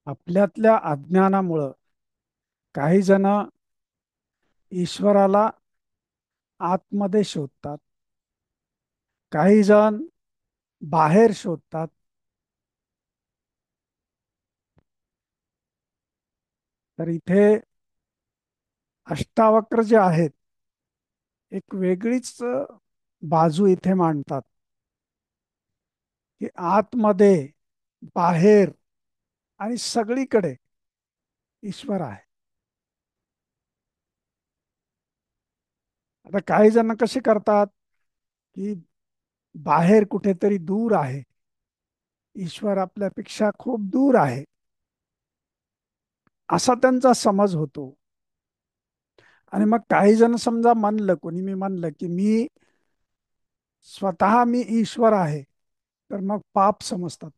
आपल्यातल्या अज्ञानामुळं काही जण ईश्वराला आतमध्ये शोधतात, काही जण बाहेर शोधतात. तर इथे अष्टावक्र जे आहेत, एक वेगळीच बाजू इथे मांडतात की आतमध्ये, बाहेर आणि सगळीकडे ईश्वर आहे. आता काही जण कसे करतात की बाहेर कुठेतरी दूर आहे, ईश्वर आपल्यापेक्षा खूप दूर आहे, असा त्यांचा समज होतो. आणि मग काही जण समजा म्हणलं, कोणी मी म्हणलं की मी ईश्वर आहे, तर मग पाप समजतात.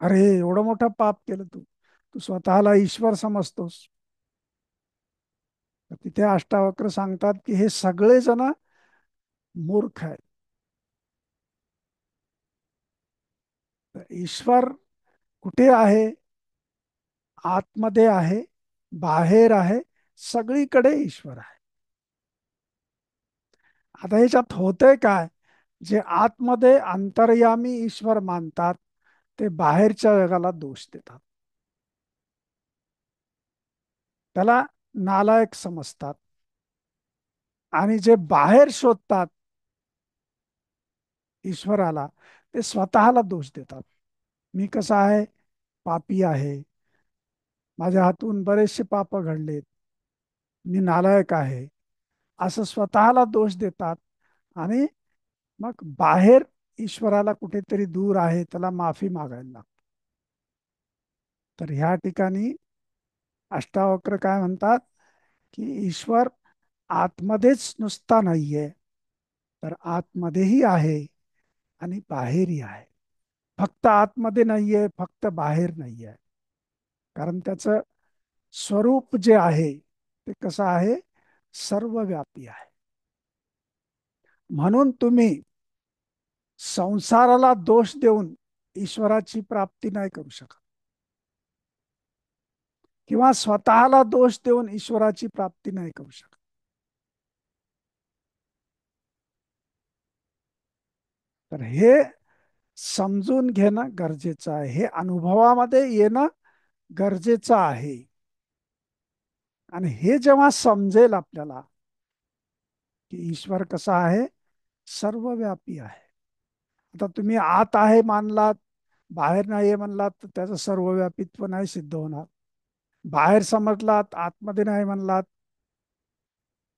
अरे, एवढं मोठं पाप केलं तू, तू स्वतःला ईश्वर समजतोस. तर तिथे अष्टावक्र सांगतात की हे सगळे जण मूर्ख आहेत. तर ईश्वर कुठे आहे? आतमध्ये आहे, बाहेर आहे, सगळीकडे ईश्वर आहे. आता ह्याच्यात होतंय काय? जे आतमध्ये अंतर्यामी ईश्वर मानतात, ते बाहेरच्या जगाला दोष देतात, त्याला नालायक समजतात. आणि जे बाहेर शोधतात ईश्वराला, ते स्वतःला दोष देतात. मी कसा आहे? पापी आहे, माझ्या हातून बरेचसे पाप घडलेत, मी नालायक आहे, असं स्वतःला दोष देतात. आणि मग बाहेर ईश्वराला कुठेतरी दूर आहे, त्याला माफी मागायला लागतात. तर ह्या ठिकाणी अष्टावक्र काय म्हणतात की ईश्वर आतमध्येच नुसता नाहीये, तर आतमध्येही आहे आणि बाहेरही आहे. फक्त आतमध्ये नाहीये, फक्त बाहेर नाहीये. कारण त्याचं स्वरूप जे आहे ते कसं आहे? सर्वव्यापी आहे. म्हणून तुम्ही संसाराला दोष देऊन ईश्वराची प्राप्ती नाही करू शकत, किंवा स्वतःला दोष देऊन ईश्वराची प्राप्ती नाही करू शकत. तर हे समजून घेणं गरजेचं आहे, हे अनुभवामध्ये येणं गरजेचं आहे. आणि हे जेव्हा समजेल आपल्याला की ईश्वर कसा आहे? सर्वव्यापी आहे. आता तुम्ही आत आहे मानलात, बाहेर नाही म्हणलात, तर त्याचं सर्वव्यापीत्व नाही सिद्ध होणार. बाहेर समजलात, आतमध्ये नाही म्हणलात,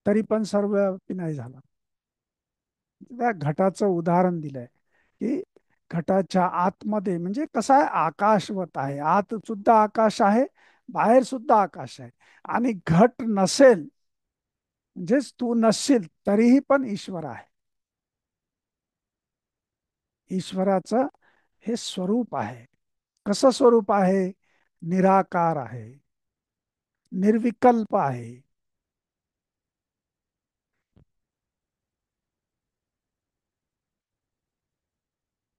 तरी पण सर्वव्यापी नाही झाला. त्या घटाचं उदाहरण दिलंय की घटाच्या आतमध्ये म्हणजे कसं आहे? आकाशवत आहे, आत सुद्धा आकाश आहे, बाहेर सुद्धा आकाश आहे. आणि घट नसेल, म्हणजेच तू नसशील, तरीही पण ईश्वर आहे. ईश्वराचं हे स्वरूप आहे. कसं स्वरूप आहे? निराकार आहे, निर्विकल्प आहे.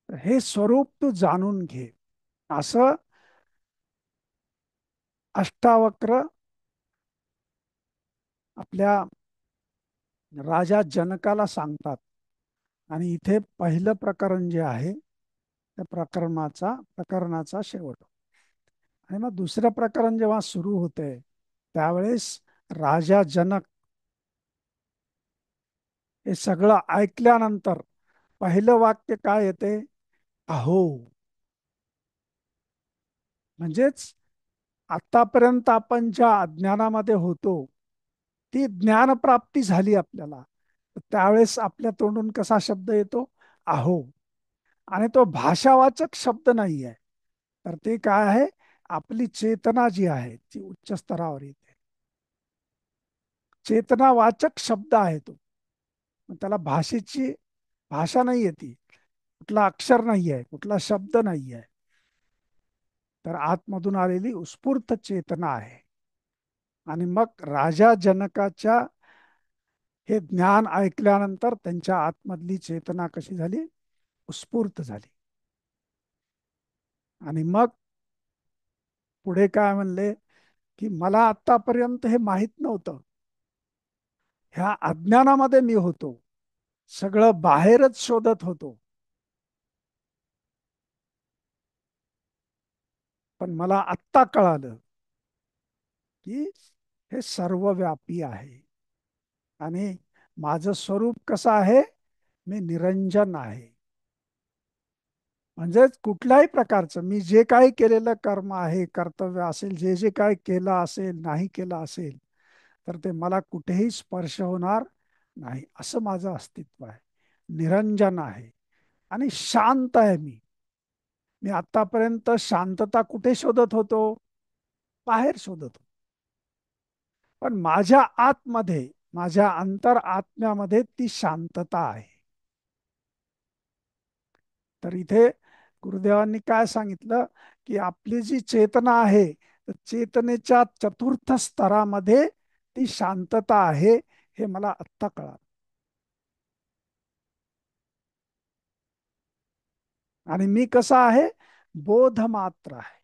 हे स्वरूप तू जाणून घे, असं अष्टावक्र आपल्या राजा जनकाला सांगतात. आणि इथे पहिलं प्रकरण जे आहे, त्या प्रकरणाचा शेवट. आणि मग दुसरं प्रकरण जेव्हा सुरू होते, त्यावेळेस राजा जनक हे सगळं ऐकल्यानंतर पहिलं वाक्य काय येते? अहो. म्हणजेच आतापर्यंत आपण ज्या अज्ञानामध्ये होतो, ती ज्ञानप्राप्ती झाली आपल्याला. तर त्यावेळेस आपल्या तोंडून कसा शब्द येतो? अहो. आणि तो भाषावाचक शब्द नाही आहे, तर ते काय आहे? आपली चेतना जी आहे ती उच्च स्तरावर येते. चेतनावाचक शब्द आहे तो. मग त्याला भाषेची भाषा नाही येते, कुठला अक्षर नाही आहे, कुठला शब्द नाही आहे, तर आतमधून आलेली उत्स्फूर्त चेतना आहे. आणि मग राजा जनकाच्या हे ज्ञान ऐकल्यानंतर त्यांच्या आतमधली चेतना कशी झाली? उत्स्फूर्त झाली. आणि मग पुढे काय म्हणले, की मला आतापर्यंत हे माहीत नव्हतं. ह्या अज्ञानामध्ये मी होतो, सगळं बाहेरच शोधत होतो. पण मला आत्ता कळालं की हे सर्वव्यापी आहे. आणि माझं स्वरूप कसं आहे, मी निरंजन आहे. म्हणजेच कुठल्याही प्रकारचं मी जे काही केलेलं कर्म आहे, कर्तव्य असेल, जे जे काही केलं असेल, नाही केलं असेल, तर ते मला कुठेही स्पर्श होणार नाही, असं माझं अस्तित्व आहे. निरंजन आहे आणि शांत आहे मी. मी आतापर्यंत शांतता कुठे शोधत होतो? बाहेर शोधत होतो. पण माझ्या आतमध्ये, माझ्या अंतर आत्म्यामध्ये ती शांतता आहे. तर इथे गुरुदेवांनी काय सांगितलं, की आपली जी चेतना आहे, तर चेतनेच्या चतुर्थ स्तरामध्ये ती शांतता आहे. हे मला आत्ता कळालं. आणि मी कसा आहे? बोध मात्र आहे.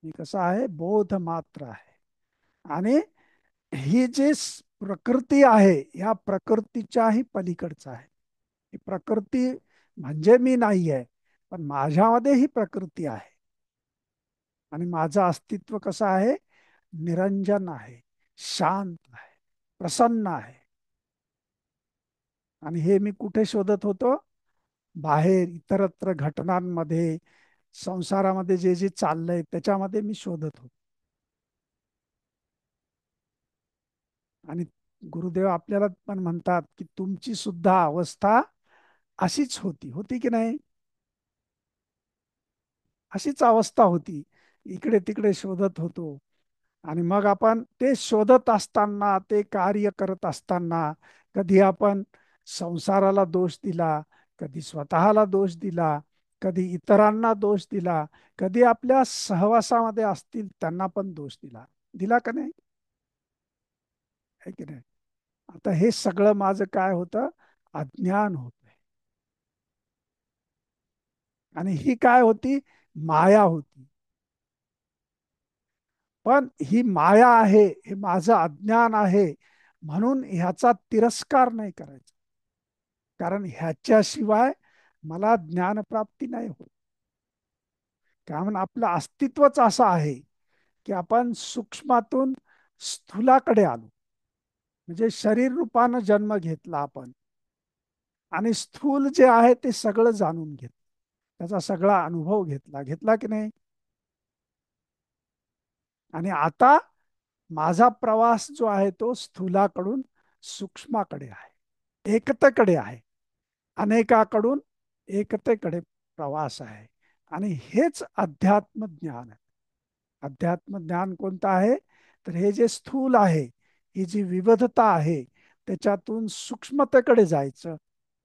मी कसा आहे? बोध मात्र आहे. आणि ही जी प्रकृती आहे, ह्या प्रकृतीच्याही पलीकडचं आहे. ही प्रकृती म्हणजे मी नाही आहे, पण माझ्यामध्ये ही प्रकृती आहे. आणि माझं अस्तित्व कसं आहे? निरंजन आहे, शांत आहे, प्रसन्न आहे. आणि हे मी कुठे शोधत होतो? बाहेर इतरत्र घटनांमध्ये, संसारामध्ये जे जे चाललंय त्याच्यामध्ये मी शोधत होतो. आणि गुरुदेव आपल्याला पण म्हणतात की तुमची सुद्धा अवस्था अशीच होती, होती की नाही? अशीच अवस्था होती. इकडे तिकडे शोधत होतो. आणि मग आपण ते शोधत असताना, ते कार्य करत असताना, कधी आपण संसाराला दोष दिला, कधी स्वतःला दोष दिला, कधी इतरांना दोष दिला, कधी आपल्या सहवासामध्ये असतील त्यांना पण दोष दिला. दिला का नाही? है की नाही? आता हे सगळं माझं काय होतं? अज्ञान होतं. आणि ही काय होती? माया होती. पण ही माया आहे, हे माझं अज्ञान आहे, म्हणून ह्याचा तिरस्कार नाही करायचा. कारण ह्याच्याशिवाय मला ज्ञानप्राप्ती नाही होत. कारण आपलं अस्तित्वच असं आहे की आपण सूक्ष्मातून स्थूलाकडे आलो. म्हणजे शरीर रूपानं जन्म घेतला आपण. आणि स्थूल जे आहे ते सगळं जाणून घेतलं, त्याचा सगळा अनुभव घेतला, घेतला की नाही? आणि आता माझा प्रवास जो आहे तो स्थूलाकडून सूक्ष्माकडे आहे, एकतेकडे आहे. अनेकाकडून एकतेकडे प्रवास आहे. आणि हेच अध्यात्म ज्ञान आहे. अध्यात्म ज्ञान कोणतं आहे? तर हे जे स्थूल आहे, ही जी विविधता आहे, त्याच्यातून सूक्ष्मतेकडे जायचं,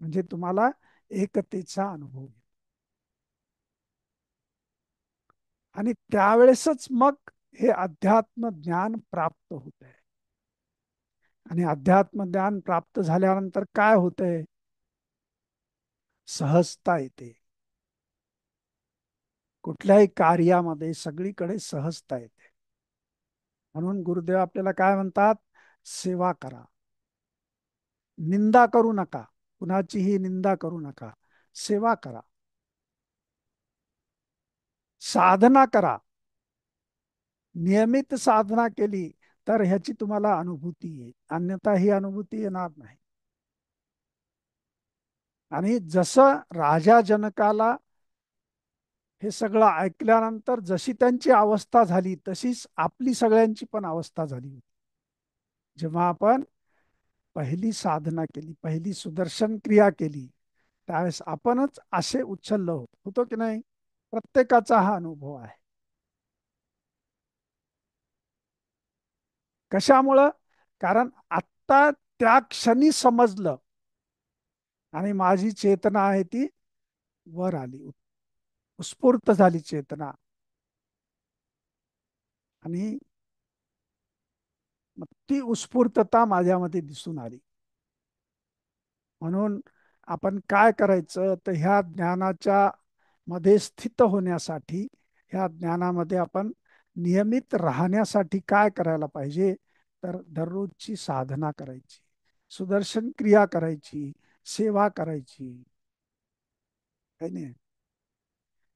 म्हणजे तुम्हाला एकतेचा अनुभव येईल. आणि त्यावेळेसच मग हे अध्यात्म ज्ञान प्राप्त होत आहे. आणि अध्यात्म ज्ञान प्राप्त झाल्यानंतर काय होतंय? सहजता येते. कुठल्याही कार्यामध्ये सगळीकडे सहजता येते. म्हणून गुरुदेव आपल्याला काय म्हणतात? सेवा करा, निंदा करू नका, कुणाचीही निंदा करू नका, सेवा करा, साधना करा. नियमित साधना केली तर ह्याची तुम्हाला अनुभूती येईल, अन्यथा ही अनुभूती येणार नाही. आणि जसं राजा जनकाला हे सगळं ऐकल्यानंतर जशी त्यांची अवस्था झाली, तशीच आपली सगळ्यांची पण अवस्था झाली होती. जेव्हा आपण पहिली साधना केली, पहिली सुदर्शन क्रिया केली, त्यावेळेस आपणच असे उच्छल्ल होतो की नाही? प्रत्येकाचा हा अनुभव आहे. कशामुळं? कारण आत्ता त्या क्षणी समजलं आणि माझी चेतना आहे ती वर आली, उत्स्फूर्त झाली चेतना. आणि मग ती उत्स्फूर्तता माझ्यामध्ये दिसून आली. म्हणून आपण काय करायचं? तर ह्या ज्ञानाच्या मध्ये स्थित होण्यासाठी ह्या ज्ञानामध्ये आपण नियमित राहण्यासाठी काय करायला पाहिजे, तर दररोजची साधना करायची, सुदर्शन क्रिया करायची, सेवा करायची. है नाही?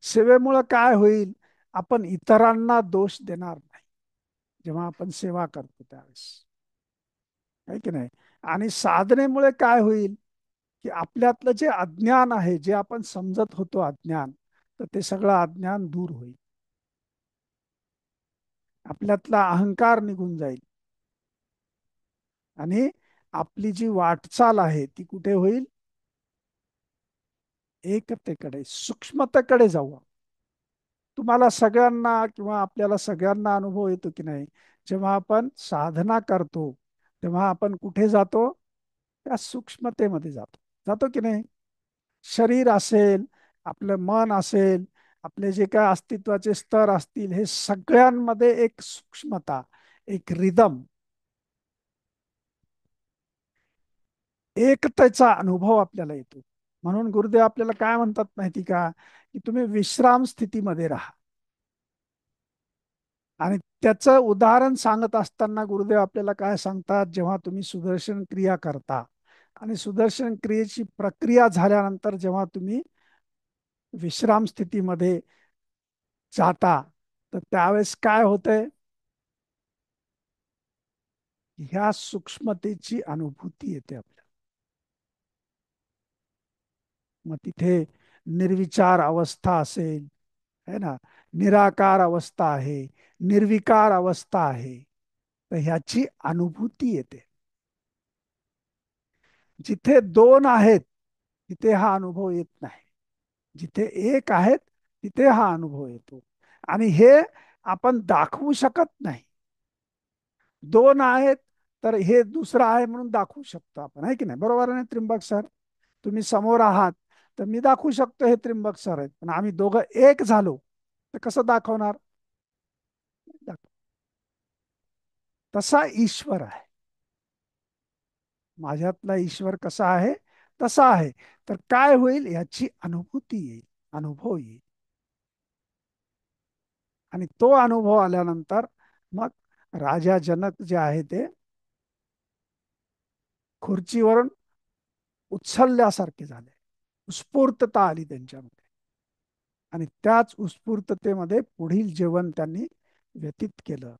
सेवेमुळं काय होईल, आपण इतरांना दोष देणार नाही जेव्हा आपण सेवा करतो त्यावेळेस. आहे की नाही? आणि साधनेमुळे काय होईल, की आपल्यातलं जे अज्ञान आहे, जे आपण समजत होतो अज्ञान, तर ते सगळं अज्ञान दूर होईल. आपल्यातला अहंकार निघून जाईल आणि आपली जी वाटचाल आहे ती कुठे होईल, एकतेकडे, सूक्ष्मतेकडे जाऊ. तुम्हाला सगळ्यांना किंवा आपल्याला सगळ्यांना अनुभव येतो की नाही, जेव्हा आपण साधना करतो तेव्हा आपण कुठे जातो, त्या सूक्ष्मतेमध्ये जातो. जातो की नाही? शरीर असेल, आपलं मन असेल, आपले जे काय अस्तित्वाचे स्तर असतील, हे सगळ्यांमध्ये एक सूक्ष्मता, एक रिदम, एकतेचा अनुभव आपल्याला येतो. म्हणून गुरुदेव आपल्याला काय म्हणतात माहिती का, की तुम्ही विश्राम स्थितीमध्ये राहा. आणि त्याचं उदाहरण सांगत असताना गुरुदेव आपल्याला काय सांगतात, जेव्हा तुम्ही सुदर्शन क्रिया करता आणि सुदर्शन क्रियेची प्रक्रिया झाल्यानंतर जेव्हा तुम्ही विश्राम स्थितीमध्ये जाता, तर त्यावेळेस काय होतंय, ह्या सूक्ष्मतेची अनुभूती येते आपल्याला. मग तिथे निर्विचार अवस्था असेल, है ना, निराकार अवस्था आहे, निर्विकार अवस्था आहे, तर ह्याची अनुभूती येते. जिथे दोन आहेत तिथे हा अनुभव येत नाही. जिथे एक आहेत तिथे हा अनुभव येतो. आणि हे आपण दाखवू शकत नाही. दोन आहेत तर हे दुसरं आहे म्हणून दाखवू शकतो आपण, आहे की नाही? बरोबर आहे ना त्रिंबक सर? तुम्ही समोर आहात तर मी दाखवू शकतो हे त्रिंबक सर आहेत, पण आम्ही दोघं एक झालो तर कसं दाखवणार? तसा ईश्वर आहे. माझ्यातला ईश्वर कसा आहे, तसा आहे. तर काय होईल, याची अनुभूती येईल, अनुभव येईल. आणि तो अनुभव आल्यानंतर मग राजा जनक जे आहे ते खुर्चीवरून उचलल्यासारखे झाले. उत्स्फूर्तता आली त्यांच्यामध्ये. आणि त्याच उत्स्फूर्ततेमध्ये पुढील जीवन त्यांनी व्यतीत केलं.